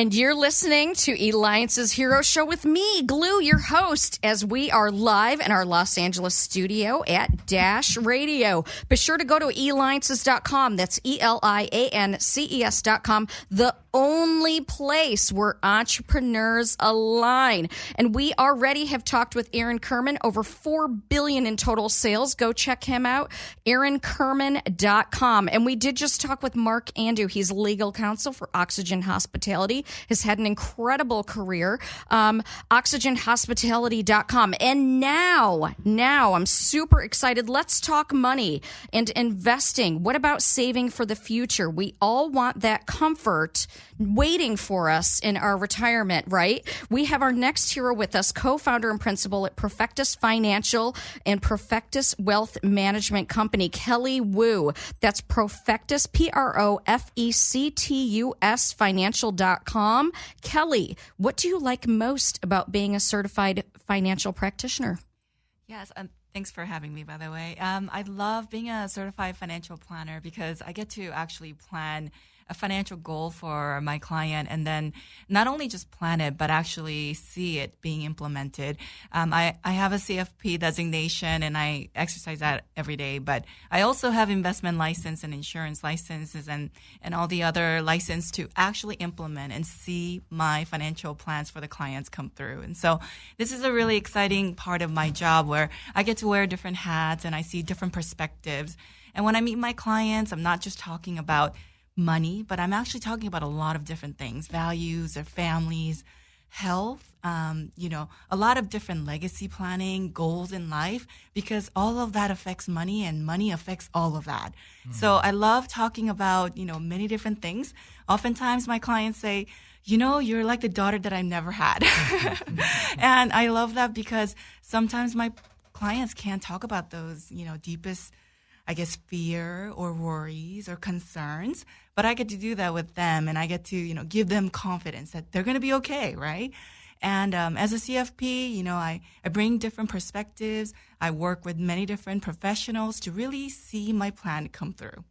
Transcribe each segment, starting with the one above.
And you're listening to Eliances Hero Show with me, Glue, your host, as we are live in our Los Angeles studio at Dash Radio. Be sure to go to eliances.com. That's ELIANCES.com. The only place where entrepreneurs align. And we already have talked with Aaron Kerman, over $4 billion in total sales. Go check him out, aaronkerman.com. And we did just talk with Mark Andu. He's legal counsel for Oxygen Hospitality, has had an incredible career. OxygenHospitality.com. And now I'm super excited. Let's talk money and investing. What about saving for the future? We all want that comfort waiting for us in our retirement, right? We have our next hero with us, co-founder and principal at Perfectus Financial and Perfectus Wealth Management Company, Kelly Wu. That's Perfectus, Profectus Financial.com. Kelly, what do you like most about being a certified financial practitioner? Yes, thanks for having me, by the way. I love being a certified financial planner because I get to actually plan a financial goal for my client and then not only just plan it, but actually see it being implemented. I have a CFP designation and I exercise that every day, but I also have investment license and insurance licenses and all the other license to actually implement and see my financial plans for the clients come through. And so this is a really exciting part of my job where I get to wear different hats and I see different perspectives. And when I meet my clients, I'm not just talking about money, but I'm actually talking about a lot of different things, values, their families, health, a lot of different legacy planning, goals in life, because all of that affects money and money affects all of that. Mm-hmm. So I love talking about, many different things. Oftentimes my clients say, you're like the daughter that I never had. And I love that because sometimes my clients can't talk about those, deepest fear or worries or concerns, but I get to do that with them and I get to, give them confidence that they're going to be okay, right? And as a CFP, I bring different perspectives. I work with many different professionals to really see my plan come through.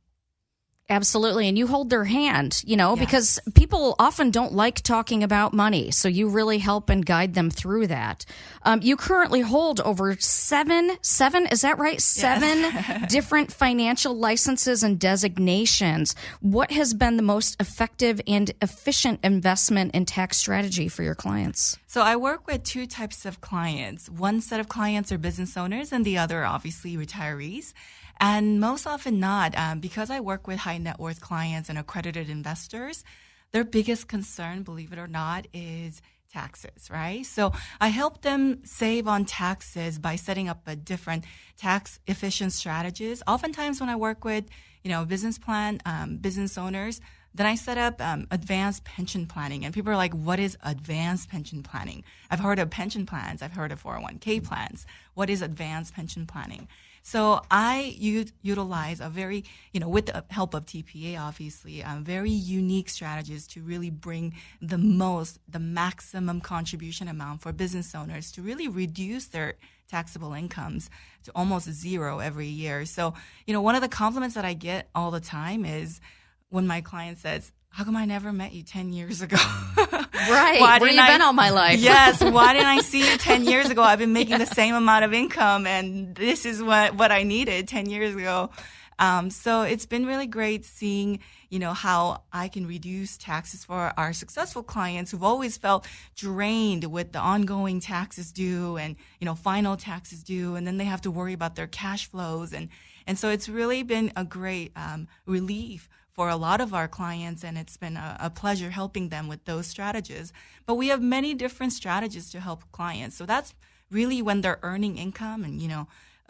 Absolutely. And you hold their hand, Yes. because people often don't like talking about money. So you really help and guide them through that. You currently hold over seven, is that right? Seven Yes. different financial licenses and designations. What has been the most effective and efficient investment and tax strategy for your clients? So I work with two types of clients. One set of clients are business owners and the other, obviously, retirees. And most often not, because I work with high net worth clients and accredited investors, their biggest concern, believe it or not, is taxes, right? So I help them save on taxes by setting up a different tax efficient strategies. Oftentimes when I work with, business owners, then I set up advanced pension planning. And people are like, what is advanced pension planning? I've heard of pension plans. I've heard of 401k plans. What is advanced pension planning? So I utilize a very, with the help of TPA, obviously, very unique strategies to really bring the maximum contribution amount for business owners to really reduce their taxable incomes to almost zero every year. So, one of the compliments that I get all the time is when my client says, how come I never met you 10 years ago? Right. Where you been all my life? Yes. Why didn't I see you 10 years ago? I've been making the same amount of income and this is what I needed 10 years ago. So it's been really great seeing, how I can reduce taxes for our successful clients who've always felt drained with the ongoing taxes due and, final taxes due. And then they have to worry about their cash flows. And so it's really been a great relief for a lot of our clients, and it's been a pleasure helping them with those strategies. But we have many different strategies to help clients. So that's really when they're earning income and,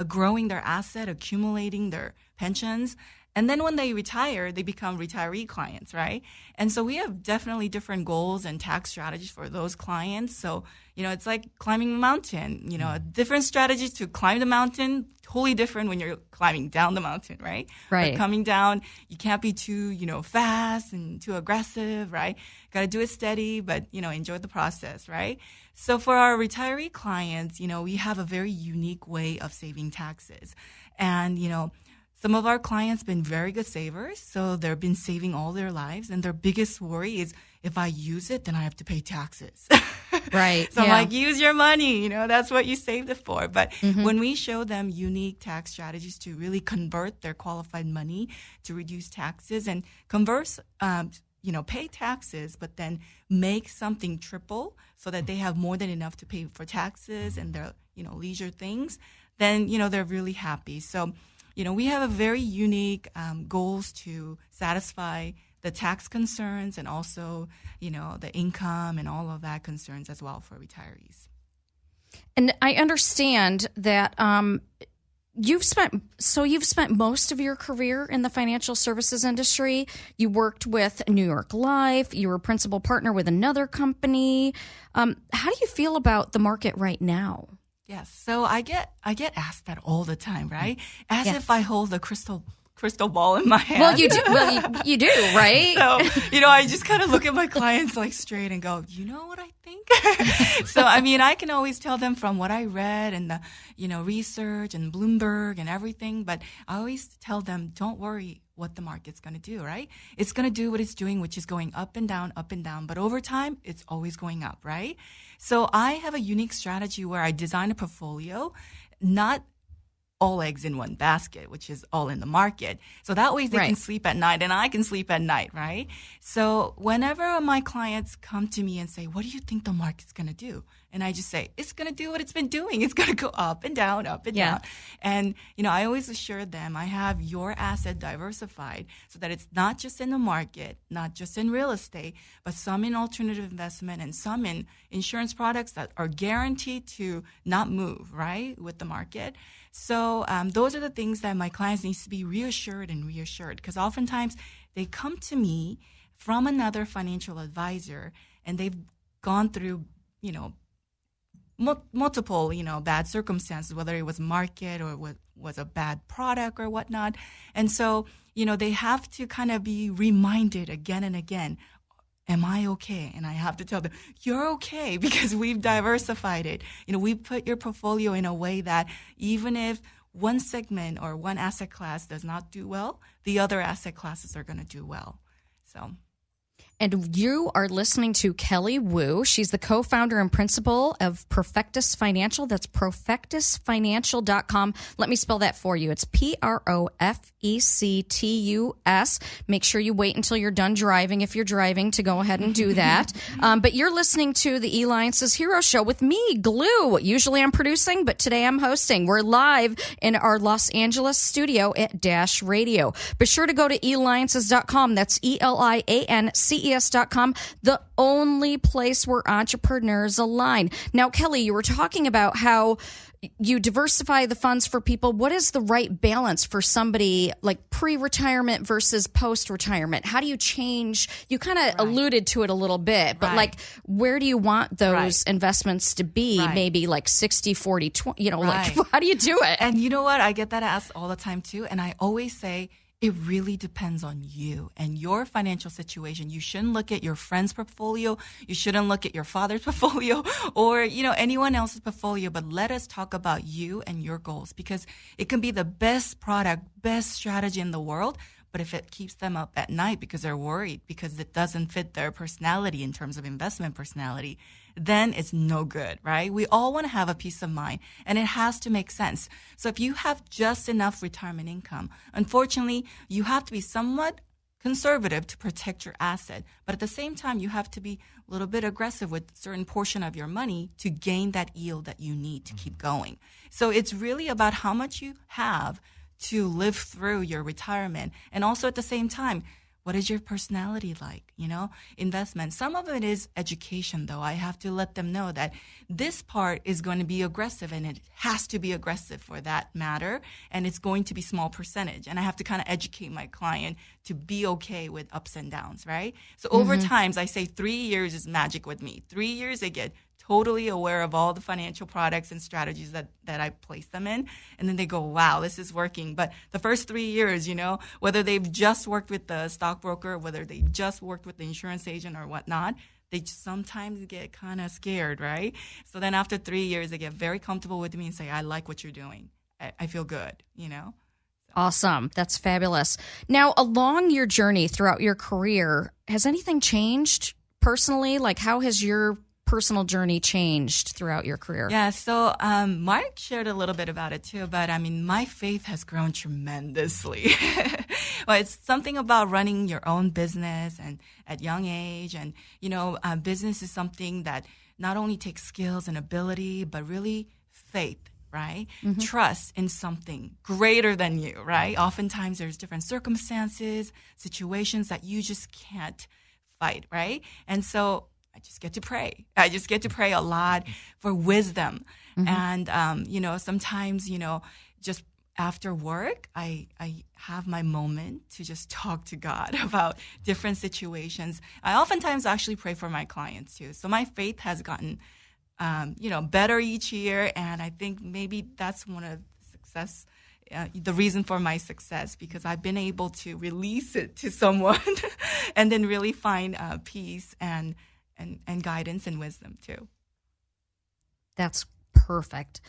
growing their asset, accumulating their pensions. And then when they retire, they become retiree clients, right? And so we have definitely different goals and tax strategies for those clients. So, it's like climbing a mountain, different strategies to climb the mountain, totally different when you're climbing down the mountain, right? Right. But coming down, you can't be too, fast and too aggressive, right? Got to do it steady, but, enjoy the process, right? So for our retiree clients, we have a very unique way of saving taxes. And, some of our clients been very good savers, so they've been saving all their lives, and their biggest worry is if I use it, then I have to pay taxes. Right. So I'm yeah. like, use your money, that's what you saved it for. But when we show them unique tax strategies to really convert their qualified money to reduce taxes and pay taxes, but then make something triple so that they have more than enough to pay for taxes and their, leisure things, then, they're really happy. So, we have a very unique goals to satisfy the tax concerns and also, the income and all of that concerns as well for retirees. And I understand that you've spent most of your career in the financial services industry. You worked with New York Life. You were a principal partner with another company. How do you feel about the market right now? Yes. So I get asked that all the time, right? As if I hold a crystal ball in my hand. Well, you do. You do, right? So, I just kind of look at my clients like straight and go, you know what I think? So, I can always tell them from what I read and the, research and Bloomberg and everything, but I always tell them, don't worry what the market's going to do, right? It's going to do what it's doing, which is going up and down, but over time, it's always going up, right? So I have a unique strategy where I design a portfolio, not all eggs in one basket, which is all in the market. So that way they can sleep at night and I can sleep at night, right? So whenever my clients come to me and say, what do you think the market's going to do? And I just say, it's going to do what it's been doing. It's going to go up and down, up and down. And, I always assure them I have your asset diversified so that it's not just in the market, not just in real estate, but some in alternative investment and some in insurance products that are guaranteed to not move, right, with the market. So those are the things that my clients need to be reassured because oftentimes they come to me from another financial advisor and they've gone through, multiple, bad circumstances, whether it was market or was a bad product or whatnot. And so, they have to kind of be reminded again and again, am I okay? And I have to tell them, you're okay because we've diversified it. We put your portfolio in a way that even if one segment or one asset class does not do well, the other asset classes are going to do well. So. And you are listening to Kelly Wu. She's the co-founder and principal of Profectus Financial. That's profectusfinancial.com. Let me spell that for you. It's Profectus. Make sure you wait until you're done driving if you're driving to go ahead and do that. But you're listening to the Eliances Hero Show with me, Glue. Usually I'm producing, but today I'm hosting. We're live in our Los Angeles studio at Dash Radio. Be sure to go to eliances.com. That's ELIANCES.com, the only place where entrepreneurs align. Now, Kelly, you were talking about how you diversify the funds for people. What is the right balance for somebody like pre-retirement versus post-retirement? How do you change? You kind of alluded to it a little bit, but like, where do you want those investments to be? Maybe like 60, 40, 20, like how do you do it? And you know what? I get that asked all the time too. And I always say, it really depends on you and your financial situation. You shouldn't look at your friend's portfolio. You shouldn't look at your father's portfolio or, anyone else's portfolio. But let us talk about you and your goals because it can be the best product, best strategy in the world. But if it keeps them up at night because they're worried because it doesn't fit their personality in terms of investment personality, then it's no good, right? We all want to have a peace of mind and it has to make sense. So if you have just enough retirement income, unfortunately, you have to be somewhat conservative to protect your asset. But at the same time, you have to be a little bit aggressive with a certain portion of your money to gain that yield that you need to keep going. So it's really about how much you have to live through your retirement. And also at the same time, what is your personality like? Investment. Some of it is education, though. I have to let them know that this part is going to be aggressive and it has to be aggressive for that matter. And it's going to be small percentage. And I have to kind of educate my client to be okay with ups and downs, right? So over time, I say 3 years is magic with me. 3 years, they get totally aware of all the financial products and strategies that I place them in. And then they go, wow, this is working. But the first 3 years, whether they've just worked with the stockbroker, whether they just worked with the insurance agent or whatnot, they sometimes get kind of scared, right? So then after 3 years, they get very comfortable with me and say, I like what you're doing. I feel good, Awesome. That's fabulous. Now, along your journey throughout your career, has anything changed personally? Like, how has your personal journey changed throughout your career? Yeah, so Mark shared a little bit about it too, but I mean, my faith has grown tremendously. Well, it's something about running your own business and at young age, and business is something that not only takes skills and ability, but really faith. Right? Mm-hmm. Trust in something greater than you, right? Oftentimes there's different circumstances, situations that you just can't fight, right? And so I just get to pray. I just get to pray a lot for wisdom. Mm-hmm. And, sometimes, just after work, I have my moment to just talk to God about different situations. I oftentimes actually pray for my clients too. So my faith has gotten better each year. And I think maybe that's one of the reason for my success, because I've been able to release it to someone and then really find peace and guidance and wisdom too. That's perfect.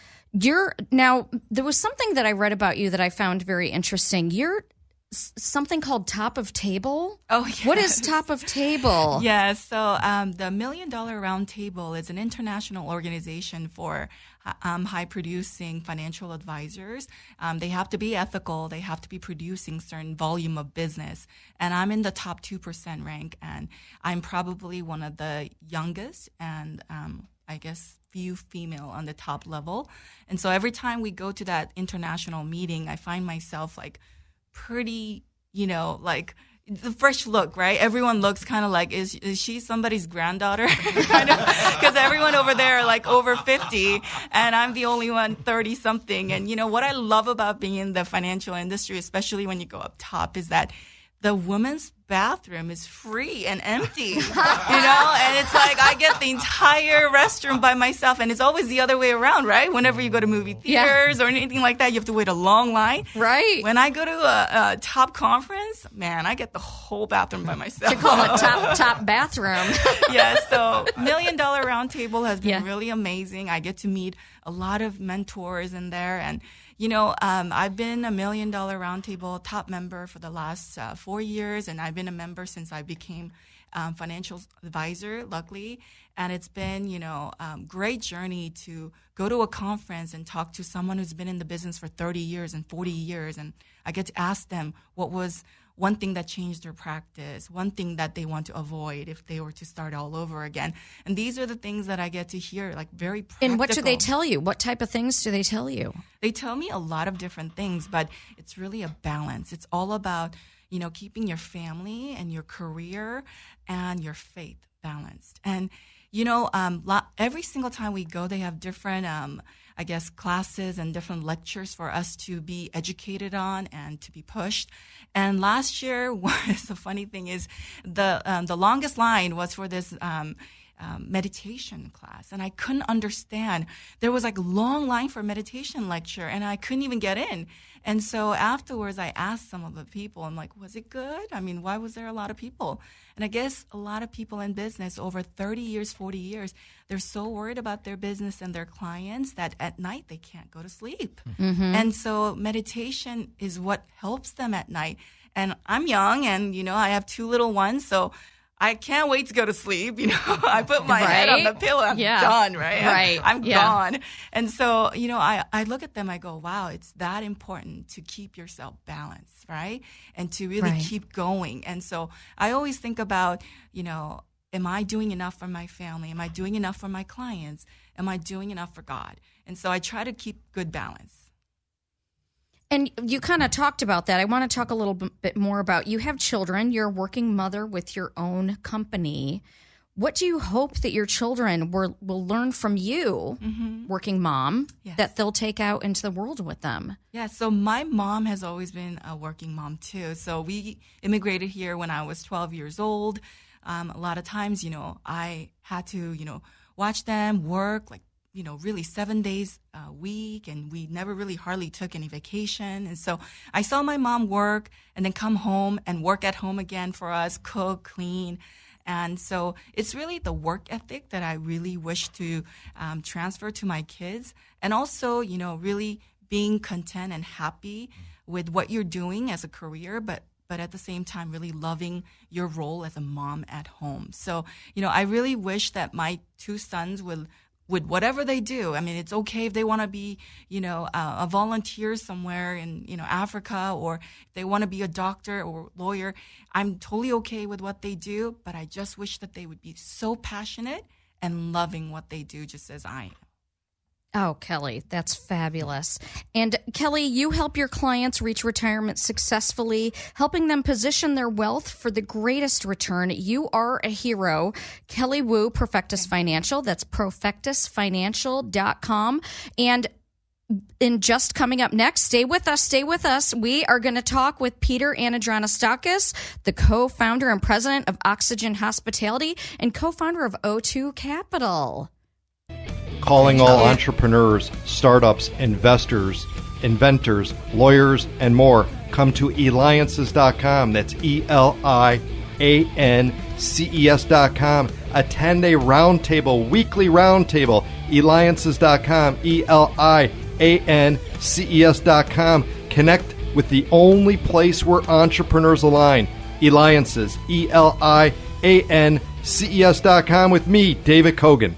Now, there was something that I read about you that I found very interesting. You're something called Top of Table. Oh, yes. What is Top of Table? Yeah, so the $1 Million Round Table is an international organization for high-producing financial advisors. They have to be ethical. They have to be producing certain volume of business. And I'm in the top 2% rank, and I'm probably one of the youngest and I guess few female on the top level. And so every time we go to that international meeting, I find myself like pretty, like the fresh look, right? Everyone looks kind of like, is she somebody's granddaughter? Kind of, because everyone over there are like over 50 and I'm the only one 30 something. And what I love about being in the financial industry, especially when you go up top, is that the women's bathroom is free and empty, and it's like I get the entire restroom by myself, and it's always the other way around, right? Whenever you go to movie theaters or anything like that, you have to wait a long line. Right. When I go to a top conference, man, I get the whole bathroom by myself. You call it top bathroom. Yeah, so $1 Million Round Table has been really amazing. I get to meet a lot of mentors in there, and I've been a $1 Million Roundtable top member for the last 4 years, and I've been a member since I became financial advisor, luckily. And it's been, great journey to go to a conference and talk to someone who's been in the business for 30 years and 40 years. And I get to ask them what was one thing that changed their practice, one thing that they want to avoid if they were to start all over again. And these are the things that I get to hear, like very practical. And what do they tell you? What type of things do they tell you? They tell me a lot of different things, but it's really a balance. It's all about, keeping your family and your career and your faith balanced. And, every single time we go, they have different, classes and different lectures for us to be educated on and to be pushed. And last year, the funny thing is the longest line was for this meditation class, and I couldn't understand. There was like a long line for meditation lecture, and I couldn't even get in. And so afterwards, I asked some of the people, I'm like, was it good? I mean, why was there a lot of people? And I guess a lot of people in business over 30 years, 40 years, they're so worried about their business and their clients that at night they can't go to sleep. Mm-hmm. And so meditation is what helps them at night. And I'm young, and, I have 2 little ones, so I can't wait to go to sleep. I put my head on the pillow. I'm done, right? Right. I'm gone. And so, I look at them, I go, wow, it's that important to keep yourself balanced, right? And to really keep going. And so I always think about, am I doing enough for my family? Am I doing enough for my clients? Am I doing enough for God? And so I try to keep good balance. And you kind of talked about that. I want to talk a little bit more about, you have children, you're a working mother with your own company. What do you hope that your children will learn from you, working mom, that they'll take out into the world with them? Yeah, so my mom has always been a working mom too. So we immigrated here when I was 12 years old. A lot of times, I had to, watch them work like, really 7 days a week, and we never really hardly took any vacation. And so I saw my mom work and then come home and work at home again for us, cook, clean. And so it's really the work ethic that I really wish to transfer to my kids. And also, really being content and happy with what you're doing as a career, but but at the same time, really loving your role as a mom at home. So, I really wish that my two sons would whatever they do. I mean, it's okay if they want to be, a volunteer somewhere in, Africa, or if they want to be a doctor or lawyer. I'm totally okay with what they do, but I just wish that they would be so passionate and loving what they do just as I am. Oh, Kelly, that's fabulous. And Kelly, you help your clients reach retirement successfully, helping them position their wealth for the greatest return. You are a hero. Kelly Wu, Profectus Financial. That's profectusfinancial.com. And in just coming up next, stay with us. We are going to talk with Peter Anadranastakis, the co-founder and president of Oxygen Hospitality and co-founder of O2 Capital. Calling all entrepreneurs, startups, investors, inventors, lawyers, and more. Come to Eliances.com. That's ELIANCES.com. Attend a roundtable, weekly roundtable. Eliances.com. ELIANCES.com. Connect with the only place where entrepreneurs align. Eliances. ELIANCES.com with me, David Kogan.